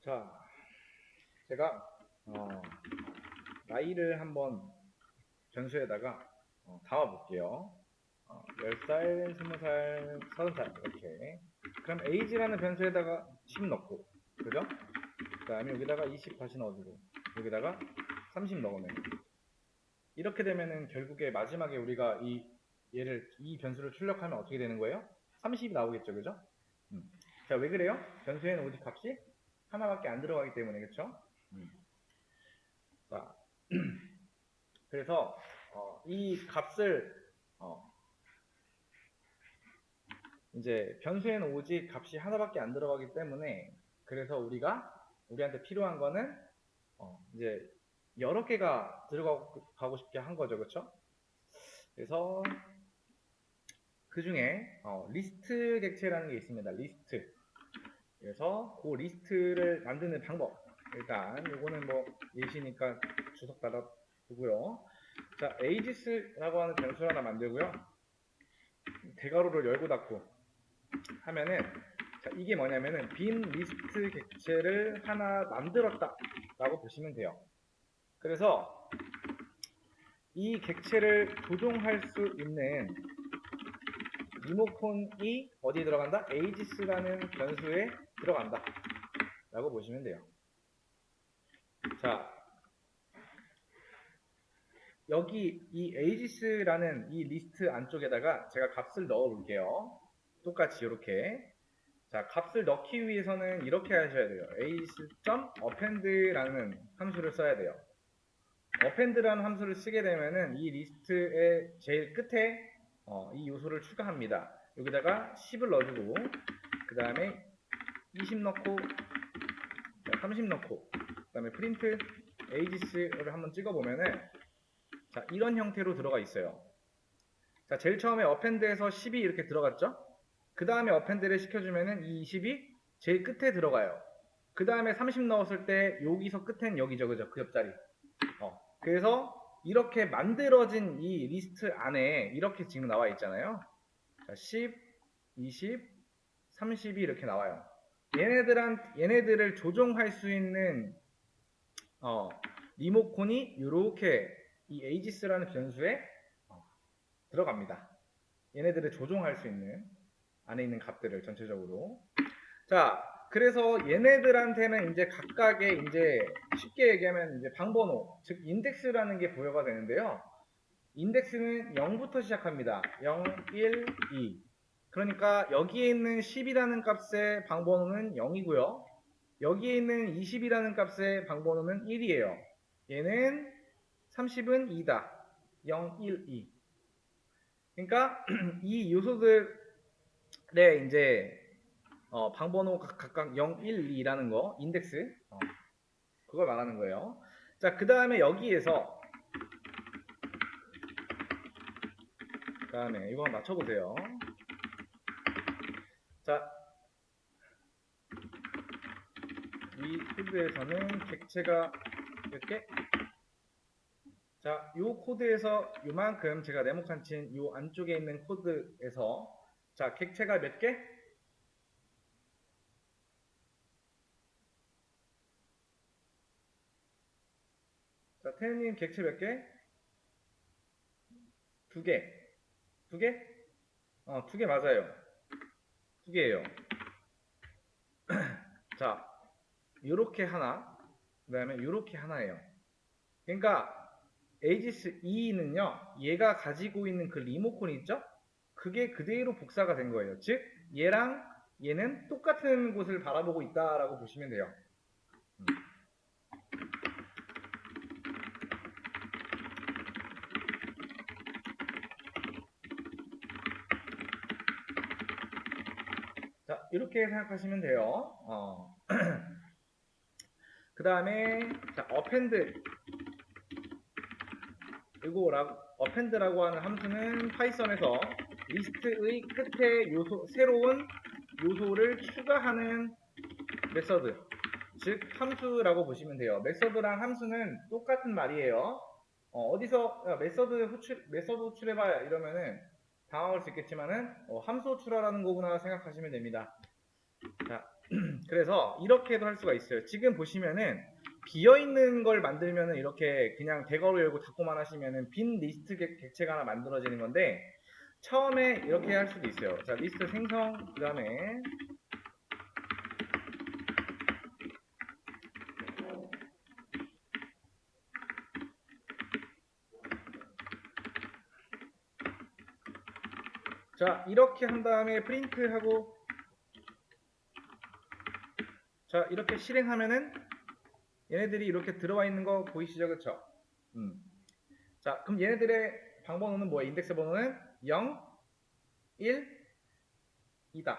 자, 제가 나이를 한번 변수에다가 담아 볼게요. 10살, 20살, 30살 이렇게. 그럼 age라는 변수에다가 10 넣고, 그죠? 그 다음에 여기다가 20 다시 넣어주고, 여기다가 30 넣으면 이렇게 되면은 결국에 마지막에 우리가 이 변수를 출력하면 어떻게 되는 거예요? 30이 나오겠죠, 그죠? 자, 왜 그래요? 변수에는 오직 값이 하나밖에 안 들어가기 때문에, 그쵸? 자, 그래서 이 값을 이제 변수에는 오직 값이 하나밖에 안 들어가기 때문에, 그래서 우리한테 필요한 거는 이제 여러 개가 들어가고 싶게 한 거죠, 그쵸? 그래서 그 중에 리스트 객체라는 게 있습니다. 리스트. 그래서 그 리스트를 만드는 방법, 일단 요거는 뭐 예시니까 주석 달아 두고요. 자, ages라고 하는 변수 하나 만들고요. 대괄호를 열고 닫고 하면은, 자, 이게 뭐냐면은 빈 리스트 객체를 하나 만들었다 라고 보시면 돼요. 그래서 이 객체를 조종할 수 있는 리모컨이 어디에 들어간다? ages라는 변수에 들어간다 라고 보시면 돼요. 자, 여기 이 ages라는 이 리스트 안쪽에다가 제가 값을 넣어 볼게요. 똑같이 이렇게. 자, 값을 넣기 위해서는 이렇게 하셔야 돼요. ages.append라는 함수를 써야 돼요. append라는 함수를 쓰게 되면은 이 리스트의 제일 끝에 이 요소를 추가합니다. 여기다가 10을 넣어주고, 그 다음에 20 넣고, 30 넣고, 그 다음에 print ages를 한번 찍어보면은, 자, 이런 형태로 들어가 있어요. 자, 제일 처음에 append에서 10이 이렇게 들어갔죠? 그 다음에 append를 시켜주면은 이 20이 제일 끝에 들어가요. 그 다음에 30 넣었을 때 여기서 끝엔 여기죠, 그죠? 그 옆자리. 그래서 이렇게 만들어진 이 리스트 안에 이렇게 지금 나와 있잖아요. 자, 10, 20, 30이 이렇게 나와요. 얘네들을 조종할 수 있는 리모컨이 이렇게 이 ages라는 변수에 들어갑니다. 얘네들을 조종할 수 있는 안에 있는 값들을 전체적으로. 자, 그래서 얘네들한테는 이제 각각의 이제 쉽게 얘기하면 이제 방번호, 즉 인덱스라는 게 부여가 되는데요. 인덱스는 0부터 시작합니다. 0, 1, 2. 그러니까 여기에 있는 10이라는 값의 방번호는 0이고요. 여기에 있는 20이라는 값의 방번호는 1이에요. 얘는 30은 2다. 0, 1, 2. 그러니까 이 요소들의 이제 방번호가 각각 0, 1, 2라는 거, 인덱스, 그걸 말하는 거예요. 자, 그 다음에 여기에서, 그 다음에 이거 한번 맞춰보세요. 자, 이 코드에서는 객체가 몇 개? 자, 이 코드에서 요만큼 제가 네모칸 친 이 안쪽에 있는 코드에서, 자, 객체가 몇 개? 자, 태현님 객체 몇 개? 2개. 2개? 2개 맞아요. 2개예요. 자, 요렇게 하나, 그 다음에 요렇게 하나예요. 그러니까 ages 2는요, 얘가 가지고 있는 그 리모컨 있죠? 그게 그대로 복사가 된 거예요. 즉, 얘랑 얘는 똑같은 곳을 바라보고 있다라고 보시면 돼요. 자, 이렇게 생각하시면 돼요. 그 다음에, 자, append. 이거 append라고 하는 함수는 파이썬에서 리스트의 끝에 새로운 요소를 추가하는 메서드, 즉 함수라고 보시면 돼요. 메서드랑 함수는 똑같은 말이에요. 어디서 메서드 호출해봐야 이러면은 당황할 수 있겠지만은 함수 호출하라는 거구나 생각하시면 됩니다. 자, 그래서 이렇게도 할 수가 있어요. 지금 보시면은 비어있는 걸 만들면은 이렇게 그냥 대괄호 열고 닫고만 하시면은 빈 리스트 객체가 하나 만들어지는 건데, 처음에 이렇게 할 수도 있어요. 자, 리스트 생성, 그 다음에 자, 이렇게 한 다음에 프린트하고, 자, 이렇게 실행하면은 얘네들이 이렇게 들어와 있는 거 보이시죠? 그쵸? 자, 그럼 얘네들의 방 번호는 뭐예요? 인덱스 번호는 0, 1, 2다.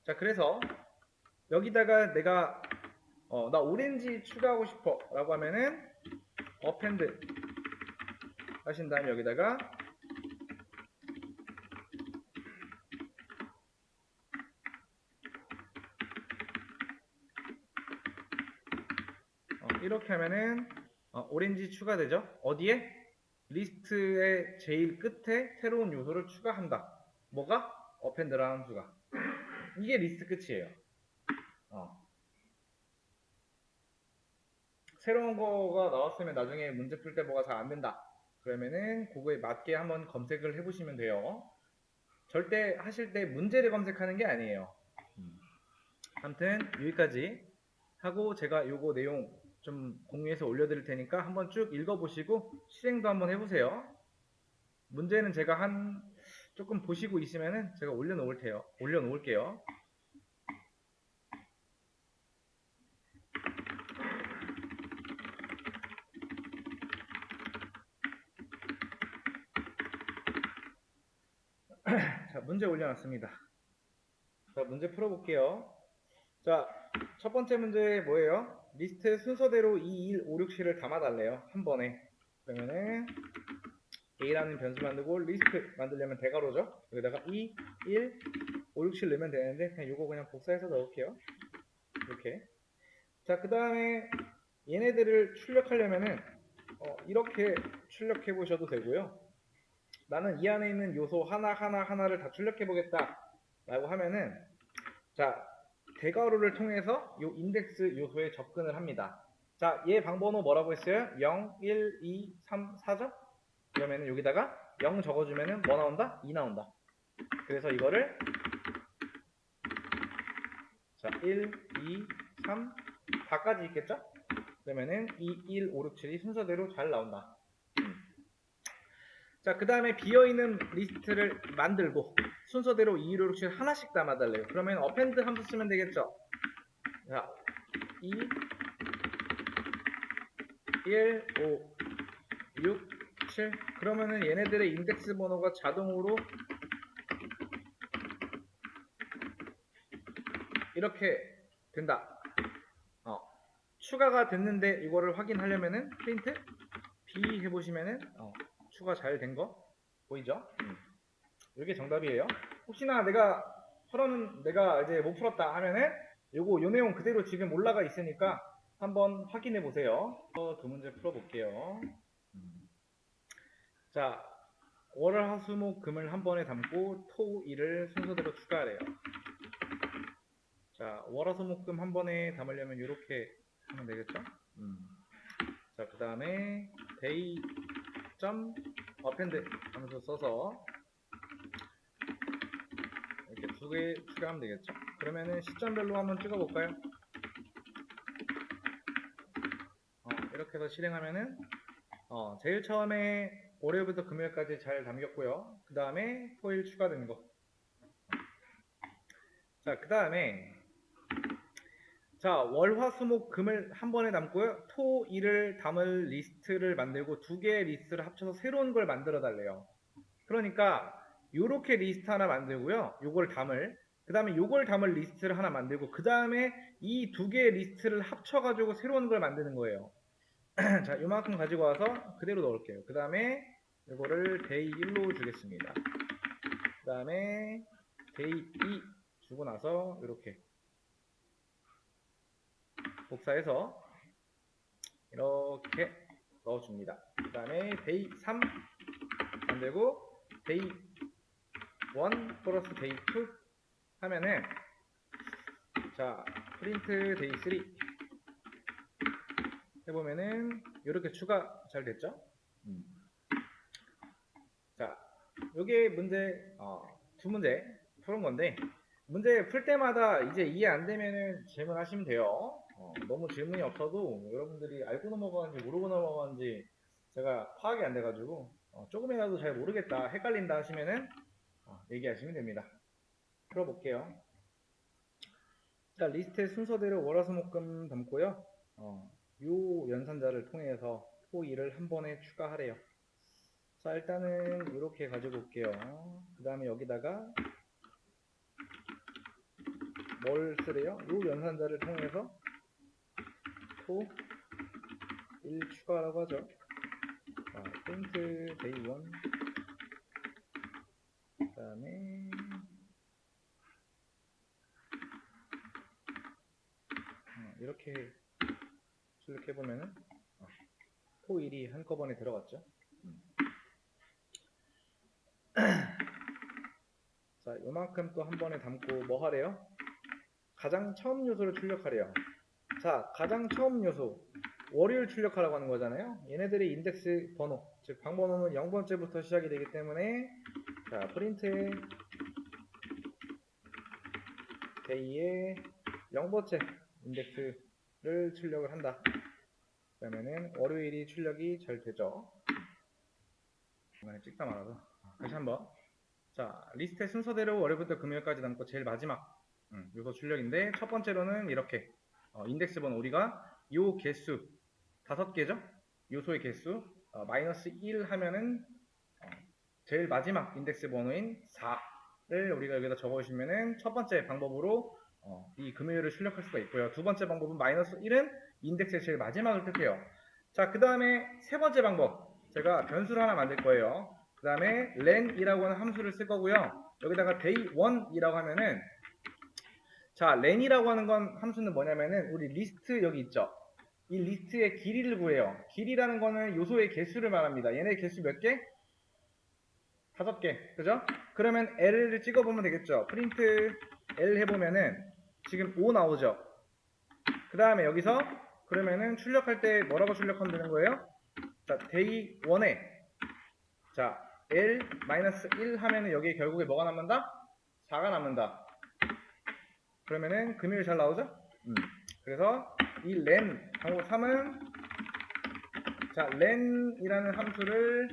자, 그래서 여기다가 내가 나 오렌지 추가하고 싶어 라고 하면은 append 하신 다음에 여기다가 이렇게 하면은 오렌지 추가되죠. 어디에? 리스트의 제일 끝에 새로운 요소를 추가한다. 뭐가? append라는 수가. 이게 리스트 끝이에요. 새로운 거가 나왔으면 나중에 문제 풀 때 뭐가 잘 안 된다. 그러면은 그거에 맞게 한번 검색을 해보시면 돼요. 절대 하실 때 문제를 검색하는 게 아니에요. 아무튼 여기까지 하고 제가 요거 내용 좀 공유해서 올려드릴 테니까 한번 쭉 읽어보시고 실행도 한번 해보세요. 문제는 제가 조금 보시고 있으면은 제가 올려놓을게요. 자, 문제 올려놨습니다. 자, 문제 풀어볼게요. 자, 첫 번째 문제 뭐예요? 리스트 순서대로 2, 1, 5, 6, 7을 담아달래요. 한 번에. 그러면은 A라는 변수 만들고 리스트 만들려면 대괄호죠. 여기다가 2, 1, 5, 6, 7 넣으면 되는데 그냥 이거 그냥 복사해서 넣을게요. 이렇게. 자, 그 다음에 얘네들을 출력하려면은 이렇게 출력해 보셔도 되고요. 나는 이 안에 있는 요소 하나를 다 출력해 보겠다 라고 하면은, 자, 대괄호를 통해서 요 인덱스 요소에 접근을 합니다. 자, 얘 방번호 뭐라고 했어요? 0, 1, 2, 3, 4죠? 그러면은 여기다가 0 적어주면은 뭐 나온다? 2 나온다. 그래서 이거를 자, 1, 2, 3, 4까지 있겠죠? 그러면은 2, 1, 5, 6, 7이 순서대로 잘 나온다. 자, 그 다음에 비어있는 리스트를 만들고 순서대로 2, 1, 5, 6, 7 하나씩 담아달래요. 그러면 append 함수 쓰면 되겠죠? 자, 2, 1, 5, 6, 7 그러면은 얘네들의 인덱스 번호가 자동으로 이렇게 된다. 추가가 됐는데 이거를 확인하려면은 프린트 B 해보시면은 추가 잘 된 거 보이죠? 이게 정답이에요. 혹시나 내가 이제 못 풀었다 하면은 요 내용 그대로 지금 올라가 있으니까 한번 확인해 보세요. 두 문제 풀어볼게요. 자, 월, 화, 수, 목, 금을 한 번에 담고 토, 일을 순서대로 추가하래요. 자, 월, 화, 수, 목, 금 한 번에 담으려면 이렇게 하면 되겠죠? 자, 그 다음에 day append 함수 써서 이렇게 두 개 추가하면 되겠죠? 그러면은 시점별로 한번 찍어볼까요? 이렇게 해서 실행하면은 제일 처음에 월요일부터 금요일까지 잘 담겼고요. 그 다음에 토일 추가된 거. 자, 그 다음에 자, 월, 화, 수, 목, 금을 한 번에 담고요. 토, 일을 담을 리스트를 만들고 두 개의 리스트를 합쳐서 새로운 걸 만들어 달래요. 그러니까 요렇게 리스트 하나 만들고요. 요걸 담을. 그 다음에 요걸 담을 리스트를 하나 만들고 그 다음에 이 두 개의 리스트를 합쳐가지고 새로운 걸 만드는 거예요. 자, 요만큼 가지고 와서 그대로 넣을게요. 그 다음에 이거를 day 1로 주겠습니다. 그 다음에 day 2 주고 나서 이렇게 복사해서 이렇게 넣어줍니다. 그 다음에 day 3 만들고 day 1 플러스 day 2 하면은 자, 프린트 데이 3 해보면은 이렇게 추가 잘 됐죠? 자, 요게 문제 두 문제 푸는 건데, 문제 풀 때마다 이제 이해 안 되면은 질문하시면 돼요. 너무 질문이 없어도 여러분들이 알고 넘어가는지 모르고 넘어가는지 제가 파악이 안 돼가지고 조금이라도 잘 모르겠다, 헷갈린다 하시면은 얘기하시면 됩니다. 풀어볼게요. 자, 리스트의 순서대로 월화수목금 담고요. 요 연산자를 통해서 토2를 한 번에 추가하래요. 자, 일단은 이렇게 가지고 올게요. 그 다음에 여기다가 뭘 쓰래요? 요 연산자를 통해서 토 1 추가라고 하죠. 자, 프린트 데이 1, 그 다음에 이렇게 출력해보면은 토 1이 한꺼번에 들어갔죠. 자, 요만큼 또 한 번에 담고 뭐 하래요? 가장 처음 요소를 출력하래요. 자, 가장 처음 요소 월요일 출력하라고 하는 거잖아요. 얘네들의 인덱스 번호, 즉 방번호는 0번째부터 시작이 되기 때문에 자, 프린트 데이의 0번째 인덱스를 출력을 한다. 그러면은 월요일이 출력이 잘 되죠. 중간에 찍다 말아서 다시 한번. 자, 리스트의 순서대로 월요일부터 금요일까지 담고 제일 마지막 요소 출력인데, 첫 번째로는 이렇게 인덱스 번호, 우리가 요 개수 5개죠? 요소의 개수 마이너스 1 하면은 제일 마지막 인덱스 번호인 4를 우리가 여기다 적어주시면은 첫 번째 방법으로 이 금요일을 출력할 수가 있고요. 두 번째 방법은 마이너스 1은 인덱스의 제일 마지막을 뜻해요. 자, 그 다음에 세 번째 방법, 제가 변수를 하나 만들 거예요. 그 다음에 len이라고 하는 함수를 쓸 거고요. 여기다가 day1이라고 하면은, 자, len이라고 하는 건 함수는 뭐냐면은 우리 리스트 여기 있죠. 이 리스트의 길이를 구해요. 길이라는 거는 요소의 개수를 말합니다. 얘네 개수 몇 개? 5개. 그죠? 그러면 L을 찍어보면 되겠죠. 프린트 L 해보면은 지금 5 나오죠. 그 다음에 여기서 그러면은 출력할 때 뭐라고 출력하면 되는 거예요? 자, day 1에 자, L-1 하면은 여기에 결국에 뭐가 남는다? 4가 남는다. 그러면은 금요일 잘 나오죠? 그래서 이 len 방법 3은 자, len이라는 함수를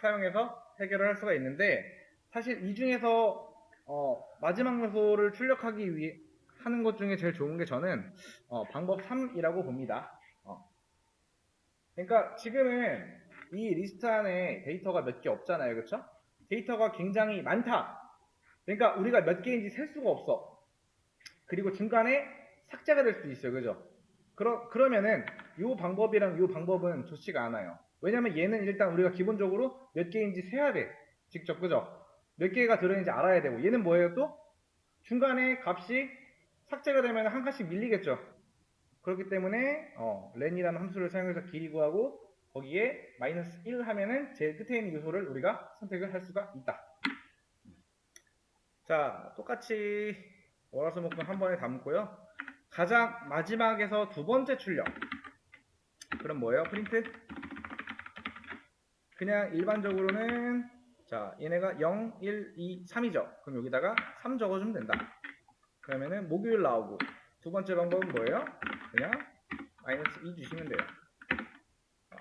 사용해서 해결을 할 수가 있는데, 사실 이 중에서 마지막 요소를 출력하기 위해 하는 것 중에 제일 좋은 게 저는 방법 3이라고 봅니다. 그러니까 지금은 이 리스트 안에 데이터가 몇 개 없잖아요. 그렇죠? 데이터가 굉장히 많다. 그러니까 우리가 몇 개인지 셀 수가 없어. 그리고 중간에 삭제가 될 수도 있어요. 그죠? 그러면은 이 방법이랑 이 방법은 좋지가 않아요. 왜냐면 얘는 일단 우리가 기본적으로 몇 개인지 세야 돼. 직접. 그죠? 몇 개가 들어있는지 알아야 되고, 얘는 뭐예요 또? 중간에 값이 삭제가 되면 한 칸씩 밀리겠죠. 그렇기 때문에 len이라는 함수를 사용해서 길이 구하고 거기에 마이너스 1 하면은 제일 끝에 있는 요소를 우리가 선택을 할 수가 있다. 자, 똑같이 월화수목금 한 번에 담고요. 가장 마지막에서 두 번째 출력. 그럼 뭐예요? 프린트? 그냥 일반적으로는 자, 얘네가 0, 1, 2, 3이죠. 그럼 여기다가 3 적어주면 된다. 그러면은 목요일 나오고, 두 번째 방법은 뭐예요? 그냥 마이너스 2 주시면 돼요.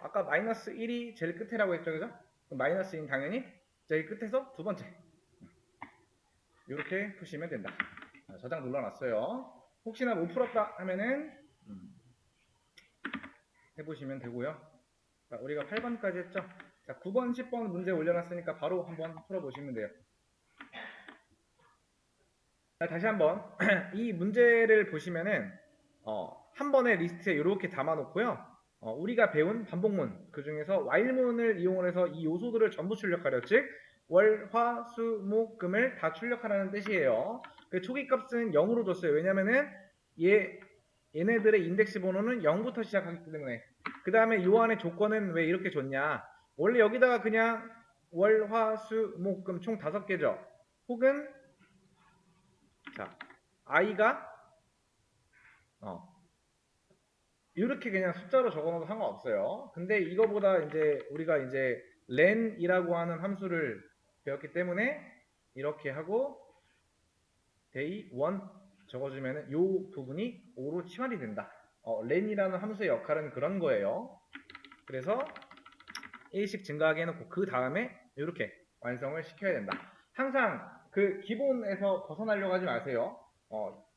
아까 마이너스 1이 제일 끝에라고 했죠, 그죠? 그럼 마이너스 2는 당연히 제일 끝에서 두 번째. 이렇게 푸시면 된다. 저장 눌러놨어요. 혹시나 못 풀었다 하면은 해보시면 되고요. 자, 우리가 8번까지 했죠? 자, 9번, 10번 문제 올려놨으니까 바로 한번 풀어보시면 돼요. 자, 다시 한번 이 문제를 보시면은 한 번에 리스트에 이렇게 담아놓고요. 우리가 배운 반복문, 그 중에서 while문을 이용해서 이 요소들을 전부 출력하려, 즉 월, 화, 수, 목, 금을 다 출력하라는 뜻이에요. 그 초기 값은 0으로 줬어요. 왜냐면은 얘네들의 인덱스 번호는 0부터 시작하기 때문에. 그 다음에 요 안에 조건은 왜 이렇게 줬냐? 원래 여기다가 그냥 월, 화, 수, 목, 금 총 5개죠. 혹은 자, i가 이렇게 그냥 숫자로 적어놔도 상관없어요. 근데 이거보다 이제 우리가 이제 len이라고 하는 함수를 배웠기 때문에 이렇게 하고 day 1 적어주면은 요 부분이 5로 치환이 된다. len이라는 함수의 역할은 그런 거예요. 그래서 1씩 증가하게 해놓고 그 다음에 이렇게 완성을 시켜야 된다. 항상 그 기본에서 벗어나려고 하지 마세요.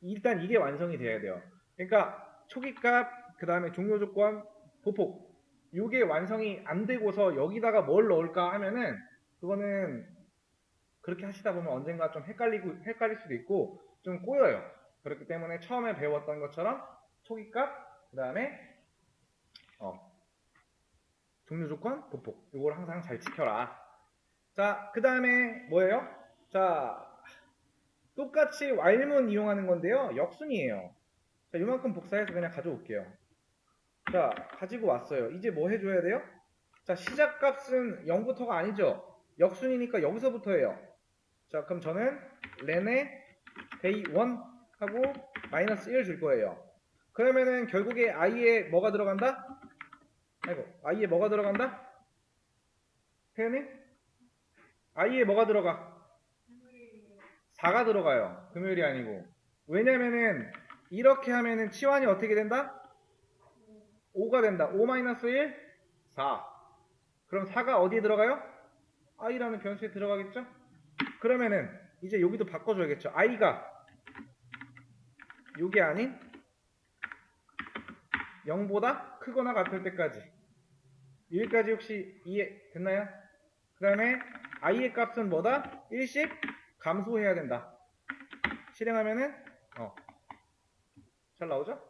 일단 이게 완성이 돼야 돼요. 그러니까 초기값, 그 다음에 종료 조건, 보폭. 이게 완성이 안 되고서 여기다가 뭘 넣을까 하면은 그거는 그렇게 하시다 보면 언젠가 좀 헷갈릴 수도 있고 좀 꼬여요. 그렇기 때문에 처음에 배웠던 것처럼 초기값, 그 다음에 종료 조건, 보폭. 이걸 항상 잘 지켜라. 자, 그 다음에 뭐예요? 자, 똑같이 while문 이용하는 건데요. 역순이에요. 자, 요만큼 복사해서 그냥 가져올게요. 자, 가지고 왔어요. 이제 뭐 해줘야 돼요? 자, 시작값은 0부터가 아니죠. 역순이니까 여기서부터 해요. 자, 그럼 저는 len에 day 1 하고 마이너스 1 줄 거예요. 그러면은 결국에 i에 뭐가 들어간다? 아이고, i에 뭐가 들어간다? 태연이? i에 뭐가 들어가? 4가 들어가요. 금요일이 아니고. 왜냐면은 이렇게 하면은 치환이 어떻게 된다? 5가 된다. 5-1? 4. 그럼 4가 어디에 들어가요? i라는 변수에 들어가겠죠? 그러면은 이제 여기도 바꿔줘야겠죠. i가 요게 아닌 0보다 크거나 같을 때까지. 여기까지 혹시 이해 됐나요? 그 다음에 i의 값은 뭐다? 1씩 감소해야 된다. 실행하면은 잘 나오죠?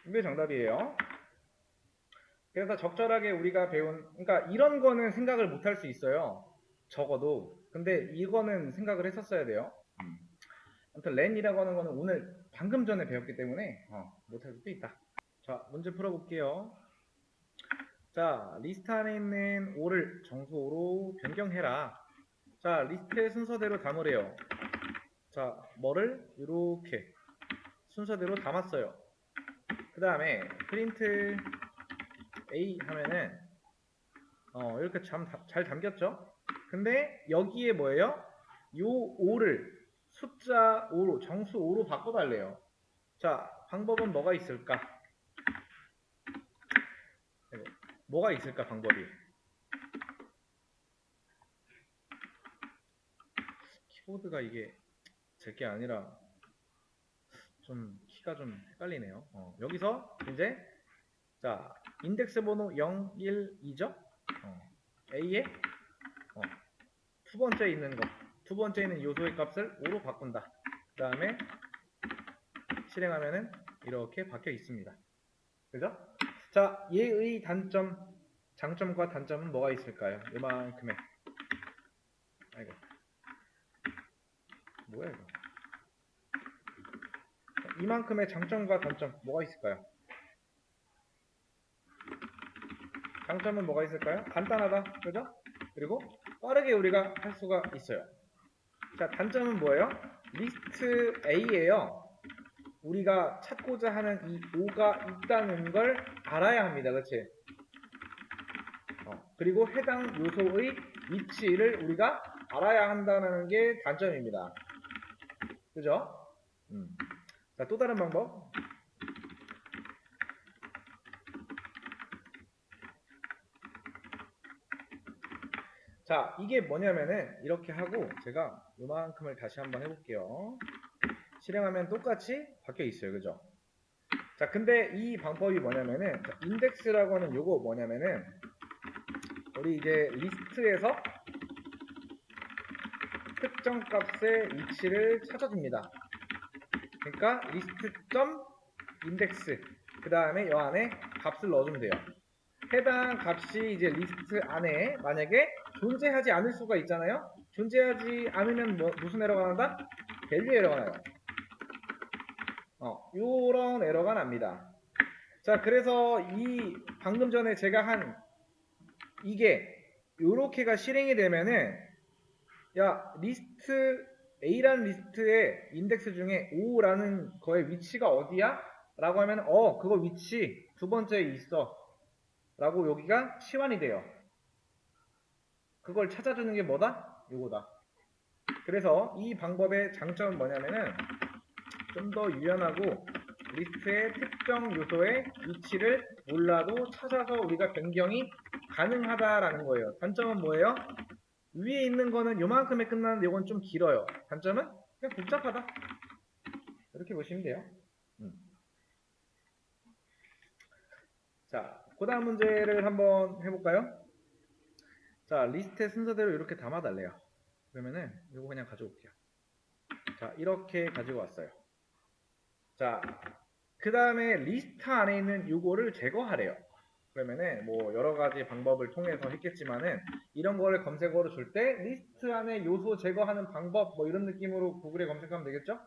이게 정답이에요. 그래서 적절하게 우리가 배운, 그러니까 이런 거는 생각을 못 할 수 있어요. 적어도. 근데 이거는 생각을 했었어야 돼요. 아무튼 len이라고 하는 거는 오늘 방금 전에 배웠기 때문에 못 할 수도 있다. 자, 문제 풀어볼게요. 자, 리스트 안에 있는 5를 정수 5로 변경해라. 자, 리스트의 순서대로 담으래요. 자, 뭐를 이렇게 순서대로 담았어요. 그 다음에 프린트 A 하면은 이렇게 잘 담겼죠? 근데 여기에 뭐예요? 요 5를 숫자 5로 정수 5로 바꿔달래요. 자, 방법은 뭐가 있을까? 뭐가 있을까 방법이? 키보드가 이게 제게 아니라 좀 키가 좀 헷갈리네요. 여기서 이제 자, 인덱스 번호 0, 1, 2죠? A에 두 번째 있는 거, 두 번째 있는 요소의 값을 5로 바꾼다. 그 다음에 실행하면은 이렇게 박혀 있습니다. 그죠? 자, 얘의 단점, 장점과 단점은 뭐가 있을까요? 이만큼의. 아이고. 뭐야, 이거. 이만큼의 장점과 단점, 뭐가 있을까요? 장점은 뭐가 있을까요? 간단하다. 그죠? 그리고 빠르게 우리가 할 수가 있어요. 자, 단점은 뭐예요? 리스트 A에요. 우리가 찾고자 하는 이 5가 있다는 걸 알아야 합니다. 그렇지? 그리고 해당 요소의 위치를 우리가 알아야 한다는 게 단점입니다. 그죠? 자, 또 다른 방법. 자, 이게 뭐냐면은 이렇게 하고 제가 요만큼을 다시 한번 해볼게요. 실행하면 똑같이 바뀌어 있어요. 그죠? 자, 근데 이 방법이 뭐냐면은 인덱스라고 하는 요거 뭐냐면은 우리 이제 리스트에서 특정 값의 위치를 찾아줍니다. 그러니까 리스트.인덱스 그 다음에 이 안에 값을 넣어주면 돼요. 해당 값이 이제 리스트 안에 만약에 존재하지 않을 수가 있잖아요. 존재하지 않으면 무슨 에러가 난다? 밸류 에러가 나요. 요런 에러가 납니다. 자, 그래서 이 방금 전에 제가 한 이게 요렇게가 실행이 되면은 야, 리스트 A라는 리스트의 인덱스 중에 5라는 거의 위치가 어디야? 라고 하면 그거 위치 두 번째에 있어 라고 여기가 치환이 돼요. 그걸 찾아주는 게 뭐다? 요거다. 그래서 이 방법의 장점은 뭐냐면은 좀 더 유연하고 리스트의 특정 요소의 위치를 몰라도 찾아서 우리가 변경이 가능하다라는 거예요. 단점은 뭐예요? 위에 있는 거는 요만큼에 끝나는데 이건 좀 길어요. 단점은 그냥 복잡하다. 이렇게 보시면 돼요. 자, 그 다음 문제를 한번 해볼까요? 자, 리스트의 순서대로 이렇게 담아달래요. 그러면은 이거 그냥 가져올게요. 자, 이렇게 가지고 왔어요. 자, 그 다음에 리스트 안에 있는 요거를 제거하래요. 그러면은 뭐 여러 가지 방법을 통해서 했겠지만은 이런 거를 검색어로 줄 때 리스트 안에 요소 제거하는 방법 뭐 이런 느낌으로 구글에 검색하면 되겠죠?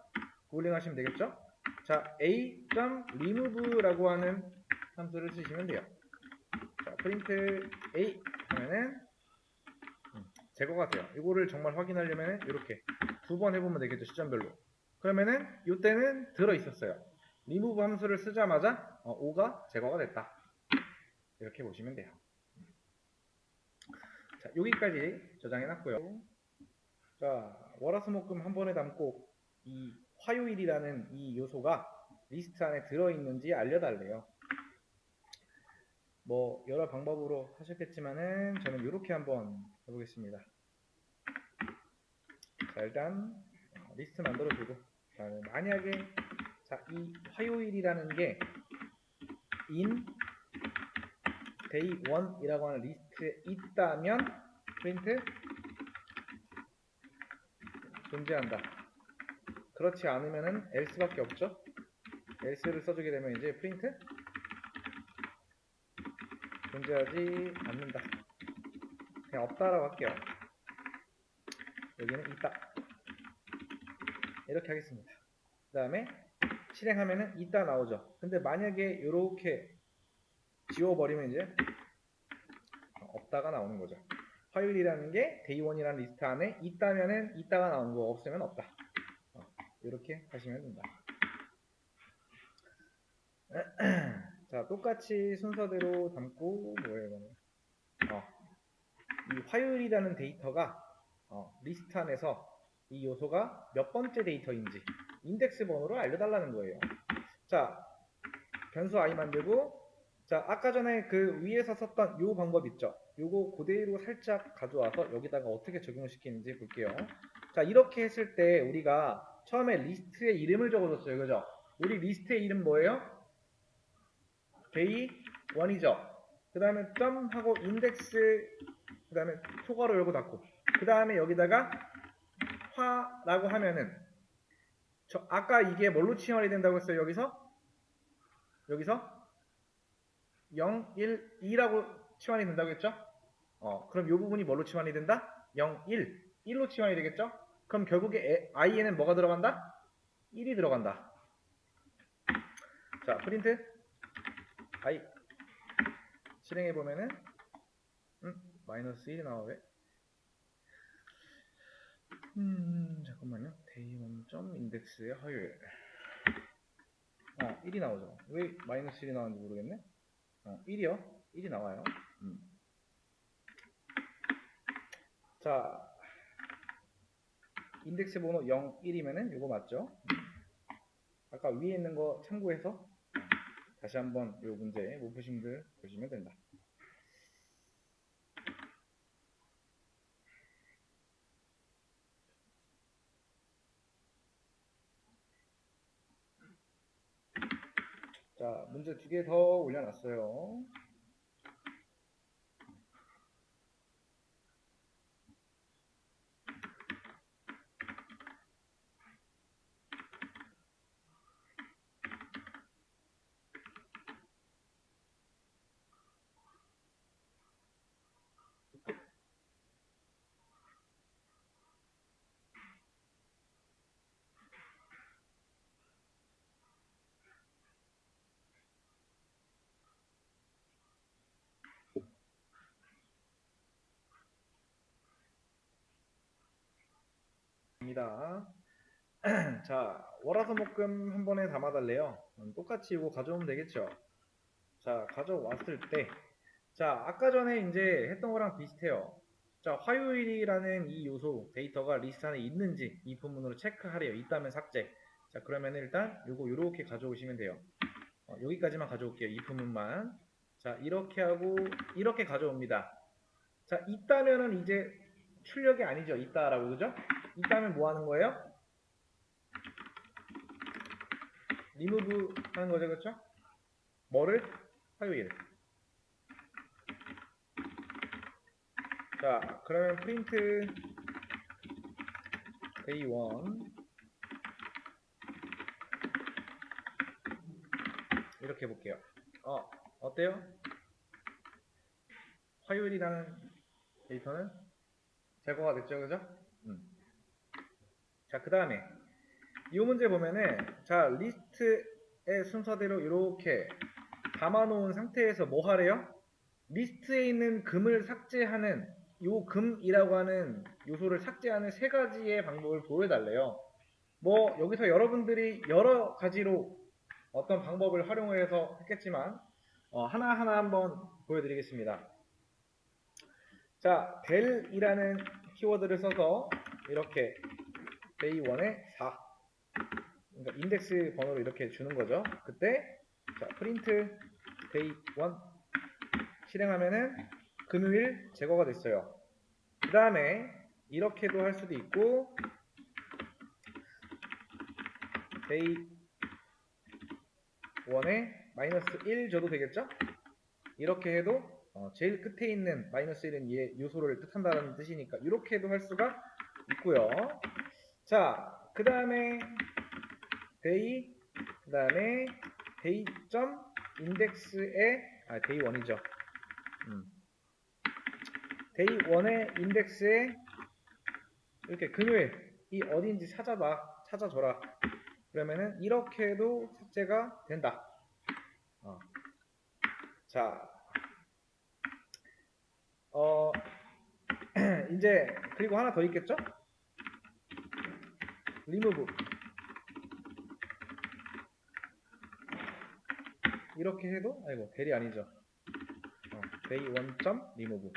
구글링 하시면 되겠죠? 자, a.remove라고 하는 함수를 쓰시면 돼요. 자, 프린트 a 하면은 제거가 돼요. 이거를 정말 확인하려면 이렇게 두 번 해보면 되겠죠. 시점별로. 그러면은 이때는 들어있었어요. remove 함수를 쓰자마자 5가 제거가 됐다. 이렇게 보시면 돼요. 자, 여기까지 저장해놨고요. 자, 월화수목금 한 번에 담고 이 화요일이라는 이 요소가 리스트 안에 들어있는지 알려달래요. 뭐 여러 방법으로 하셨겠지만은 저는 이렇게 한번 해보겠습니다. 자, 일단 리스트 만들어주고 만약에 자, 이 화요일이라는 게 in day 1이라고 하는 리스트에 있다면 프린트 존재한다. 그렇지 않으면은 else밖에 없죠. else를 써주게 되면 이제 프린트 존재하지 않는다. 그냥 없다라고 할게요. 여기는 있다. 이렇게 하겠습니다. 그 다음에 실행하면은 있다 나오죠. 근데 만약에 이렇게 지워버리면 이제 없다가 나오는 거죠. 화요일이라는 게 day1이라는 리스트 안에 있다면은 있다가 나오는 거, 없으면 없다. 이렇게 하시면 된다. 자, 똑같이 순서대로 담고 뭐예요? 이 화요일이라는 데이터가 리스트 안에서 이 요소가 몇 번째 데이터인지 인덱스 번호를 알려달라는 거예요. 자, 변수 i 만들고 자, 아까 전에 그 위에서 썼던 요 방법 있죠? 요거 그대로 살짝 가져와서 여기다가 어떻게 적용을 시키는지 볼게요. 자, 이렇게 했을 때 우리가 처음에 리스트의 이름을 적어줬어요. 그죠? 우리 리스트의 이름 뭐예요? day 1이죠. 그 다음에 점 하고 인덱스 그 다음에 초괄호 열고 닫고 그 다음에 여기다가 화라고 하면은 아까 이게 뭘로 치환이 된다고 했어요? 여기서 0, 1, 2라고 치환이 된다고 했죠? 그럼 이 부분이 뭘로 치환이 된다? 0, 1, 1로 치환이 되겠죠? 그럼 결국에 i에는 뭐가 들어간다? 1이 들어간다. 자, 프린트 i 실행해보면은 마이너스 1이 나와. 왜? 잠깐만요. day1점 인덱스의 화요일 1이 나오죠. 왜 마이너스 1이 나왔는지 모르겠네. 1이요. 1이 나와요. 자, 인덱스 번호 0, 1이면은 이거 맞죠? 아까 위에 있는 거 참고해서 다시 한번 이 문제 못 푸신 분들 보시면 된다. 자, 문제 2개 더 올려놨어요. 입니다. 자, 월화수목금 한 번에 담아달래요. 똑같이 이거 가져오면 되겠죠. 자, 가져왔을 때, 자, 아까 전에 이제 했던 거랑 비슷해요. 자, 화요일이라는 이 요소 데이터가 리스트 안에 있는지 이 부분으로 체크하래요. 있다면 삭제. 자, 그러면 일단 요거 요렇게 가져오시면 돼요. 여기까지만 가져올게요. 이 부분만. 자, 이렇게 하고 이렇게 가져옵니다. 자, 있다면은 이제 출력이 아니죠. 있다라고, 그죠? 있다면 뭐 하는 거예요? 리무브 하는 거죠, 그렇죠? 뭐를? 화요일. 자, 그러면 프린트 day 1 이렇게 해볼게요. 어때요? 화요일이라는 데이터는 제거가 됐죠, 그죠? 자, 그 다음에 이 문제 보면은, 자, 리스트의 순서대로 이렇게 담아놓은 상태에서 뭐 하래요? 리스트에 있는 금을 삭제하는, 요 금이라고 하는 요소를 삭제하는 세 가지의 방법을 보여달래요. 뭐 여기서 여러분들이 여러 가지로 어떤 방법을 활용해서 했겠지만 하나하나 한번 보여드리겠습니다. 자, del이라는 키워드를 써서 이렇게 day 1에 4, 그러니까 인덱스 번호를 이렇게 주는 거죠. 그때 자, 프린트 day 1 실행하면은 금요일 제거가 됐어요. 그 다음에 이렇게도 할 수도 있고, day 1에 마이너스 1 줘도 되겠죠? 이렇게 해도 제일 끝에 있는 마이너스 1은 얘 요소를 뜻한다는 뜻이니까 이렇게 해도 할 수가 있고요. 자, 그 다음에 day, 그 다음에 day 점 인덱스에 day 1이죠. day 1의 인덱스에 이렇게 금요일이 어딘지 찾아줘라. 그러면은 이렇게 해도 삭제가 된다. 자, 이제 그리고 하나 더 있겠죠? remove 이렇게 해도, 아이고 del이 아니죠. day 1. remove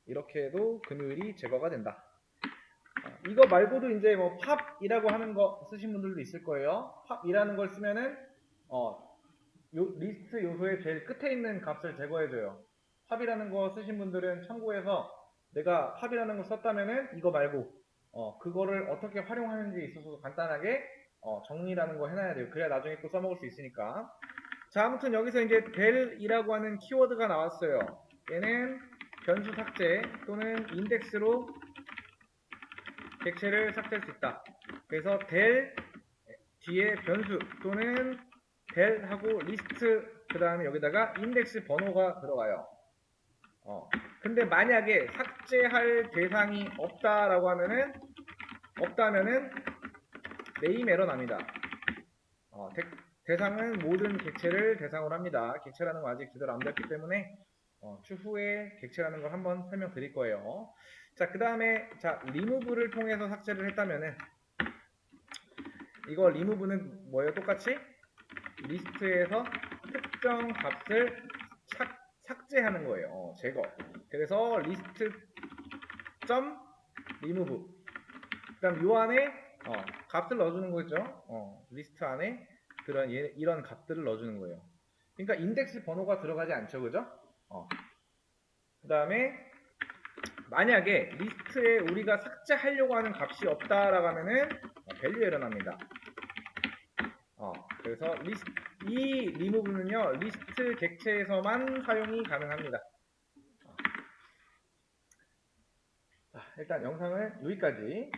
이렇게 해도 금요일이 제거가 된다. 이거 말고도 이제 뭐 팝이라고 하는 거 쓰신 분들도 있을 거예요. 팝이라는 걸 쓰면은 리스트 요소의 제일 끝에 있는 값을 제거해줘요. 팝이라는 거 쓰신 분들은 참고해서 내가 팝이라는 거 썼다면은 이거 말고 그거를 어떻게 활용하는지에 있어서 간단하게 정리라는 거 해놔야 돼요. 그래야 나중에 또 써먹을 수 있으니까. 자, 아무튼 여기서 이제 del이라고 하는 키워드가 나왔어요. 얘는 변수 삭제 또는 인덱스로 객체를 삭제할 수 있다. 그래서 del 뒤에 변수 또는 del하고 리스트 그 다음에 여기다가 인덱스 번호가 들어가요. 근데 만약에 삭제할 대상이 없다라고 하면은, 없다면은 네임 에러 납니다. 대상은 모든 객체를 대상으로 합니다. 객체라는 거 아직 제대로 안 배웠기 때문에 추후에 객체라는 걸 한번 설명드릴 거예요. 자, 그 다음에 자, remove를 통해서 삭제를 했다면은 이거 remove는 뭐예요? 똑같이 리스트에서 특정 값을 삭제하는 거예요. 제거. 그래서 리스트 점 remove. 그다음 요 안에 값을 넣어주는 거죠. 리스트 안에 이런 값들을 넣어주는 거예요. 그러니까 인덱스 번호가 들어가지 않죠, 그죠? 그 다음에 만약에 리스트에 우리가 삭제하려고 하는 값이 없다라고 하면은 value 에러 납니다. 그래서 이 remove는요 리스트 객체에서만 사용이 가능합니다. 일단 영상을 여기까지